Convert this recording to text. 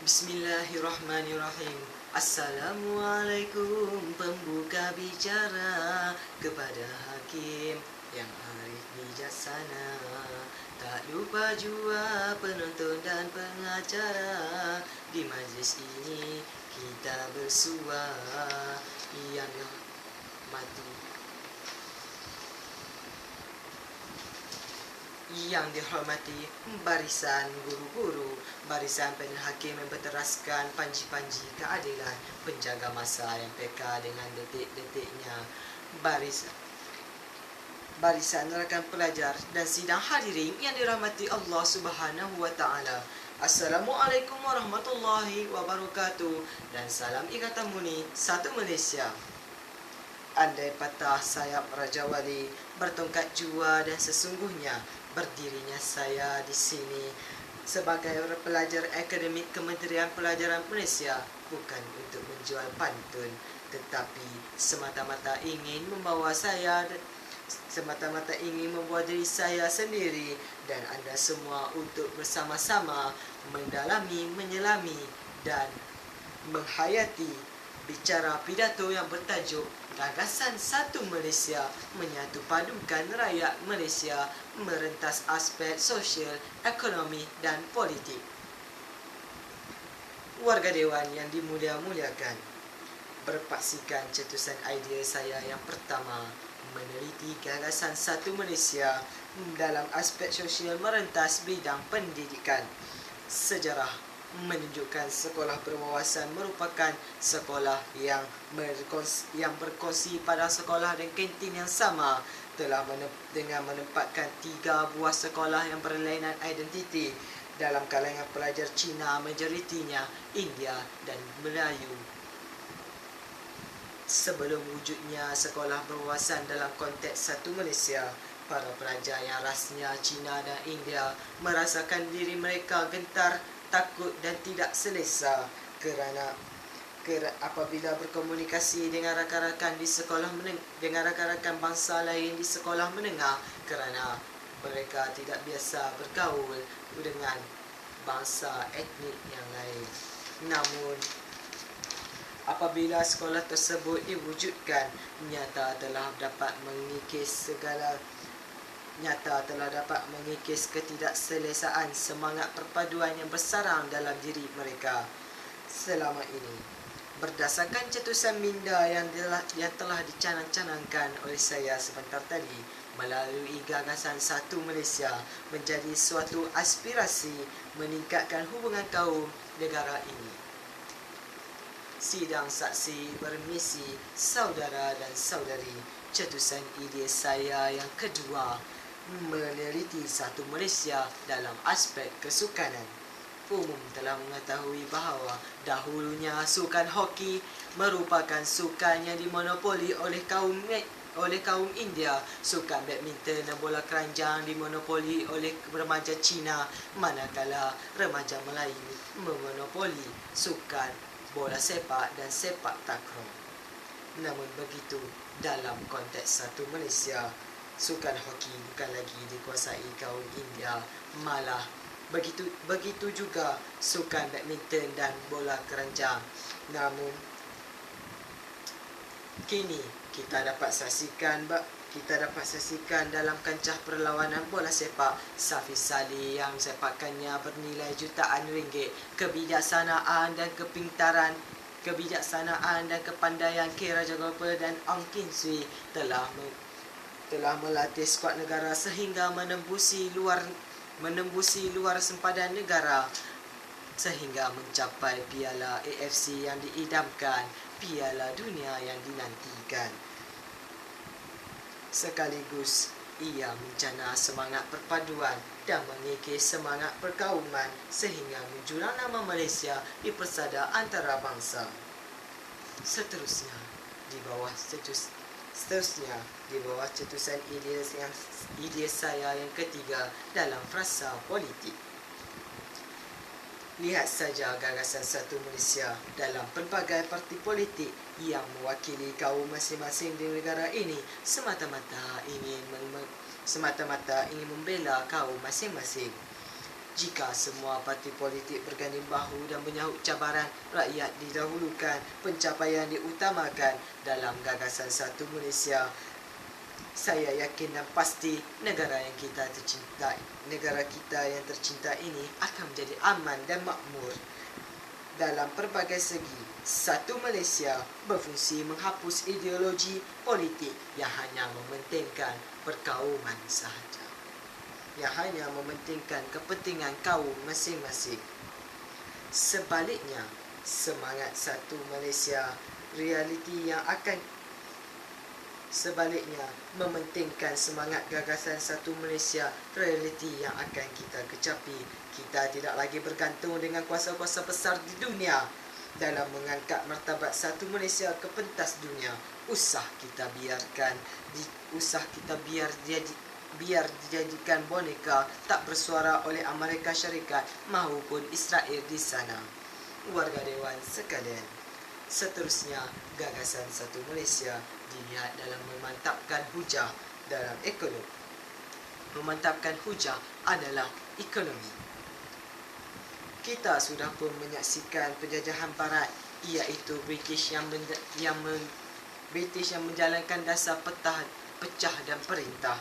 Bismillahirrahmanirrahim. Assalamualaikum, pembuka bicara kepada hakim yang arif bijaksana. Tak lupa jua penonton dan pengacara. Di majlis ini kita bersua yang mati. Yang dihormati barisan guru-guru, barisan panel hakim yang berteraskan panji-panji keadilan, penjaga masa yang peka dengan detik-detiknya, barisan rakan pelajar dan sidang hadirin yang dirahmati Allah Subhanahu wa taala. Assalamualaikum warahmatullahi wabarakatuh dan salam Ikatan Muni Satu Malaysia. Andai patah sayap Raja Wali bertongkat jua dan sesungguhnya berdirinya saya di sini sebagai pelajar akademik Kementerian Pelajaran Malaysia bukan untuk menjual pantun, tetapi semata-mata ingin membawa diri saya sendiri dan anda semua untuk bersama-sama mendalami, menyelami dan menghayati bicara pidato yang bertajuk Gagasan Satu Malaysia menyatu padukan rakyat Malaysia merentas aspek sosial, ekonomi dan politik. Warga Dewan yang dimulia-muliakan, berpaksikan cetusan idea saya yang pertama meneliti gagasan Satu Malaysia dalam aspek sosial merentas bidang pendidikan. Sejarah menunjukkan sekolah berwawasan merupakan sekolah yang berkongsi pada sekolah dan kantin yang sama dengan menempatkan 3 buah sekolah yang berlainan identiti dalam kalangan pelajar Cina, majoritinya India dan Melayu. Sebelum wujudnya sekolah berwawasan dalam konteks Satu Malaysia, para pelajar yang rasnya Cina dan India merasakan diri mereka gentar, takut dan tidak selesa kerana apabila berkomunikasi dengan rakan-rakan di sekolah dengan rakan-rakan bangsa lain di sekolah menengah kerana mereka tidak biasa bergaul dengan bangsa etnik yang lain. Namun apabila sekolah tersebut diwujudkan, nyata telah dapat mengikis ketidakselesaan semangat perpaduan yang bersarang dalam diri mereka selama ini. Berdasarkan cetusan minda yang telah dicanang-canangkan oleh saya sebentar tadi, melalui gagasan Satu Malaysia menjadi suatu aspirasi meningkatkan hubungan kaum negara ini. Sidang saksi bermisi saudara dan saudari, cetusan idea saya yang kedua meneliti Satu Malaysia dalam aspek kesukanan. Umum telah mengetahui bahawa dahulunya sukan hoki merupakan sukan yang dimonopoli oleh kaum India. Sukan badminton dan bola keranjang dimonopoli oleh remaja Cina, manakala remaja Melayu memonopoli sukan bola sepak dan sepak takraw. Namun begitu, dalam konteks Satu Malaysia, sukan hoki bukan lagi dikuasai kaum India, malah begitu juga sukan badminton dan bola keranjang. Namun kini kita dapat saksikan dalam kancah perlawanan bola sepak, Safiz Salih yang sepakannya bernilai jutaan ringgit, kebijaksanaan dan kepandaian K. Rajagopal dan Ong Kin Swee telah melatih skuad negara sehingga menembusi luar sempadan negara sehingga mencapai Piala AFC yang diidamkan, Piala Dunia yang dinantikan. Sekaligus ia mencana semangat perpaduan dan mengikis semangat perkauman sehingga menjulang nama Malaysia di persada antarabangsa. Seterusnya di bawah cetusan idea saya yang ketiga dalam frasa politik. Lihat saja gagasan Satu Malaysia dalam pelbagai parti politik yang mewakili kaum masing-masing di negara ini semata-mata ingin membela kaum masing-masing. Jika semua parti politik berganding bahu dan menyahut cabaran, rakyat didahulukan, pencapaian diutamakan dalam gagasan satu Malaysia, saya yakin dan pasti negara kita yang tercinta ini akan menjadi aman dan makmur dalam pelbagai segi. Satu Malaysia berfungsi menghapus ideologi politik yang hanya mementingkan perkauman sahaja, yang hanya mementingkan kepentingan kaum masing-masing. Sebaliknya, semangat satu Malaysia mementingkan semangat gagasan satu Malaysia realiti yang akan kita kecapi. Kita tidak lagi bergantung dengan kuasa-kuasa besar di dunia dalam mengangkat martabat satu Malaysia ke pentas dunia. Usah kita biar dijadikan boneka tak bersuara oleh Amerika Syarikat maupun Israel di sana. Warga Dewan sekalian, seterusnya gagasan satu Malaysia dilihat dalam memantapkan hujah dalam ekonomi. Memantapkan hujah adalah ekonomi. Kita sudah pun menyaksikan penjajahan Barat, iaitu British yang menjalankan dasar pecah dan perintah.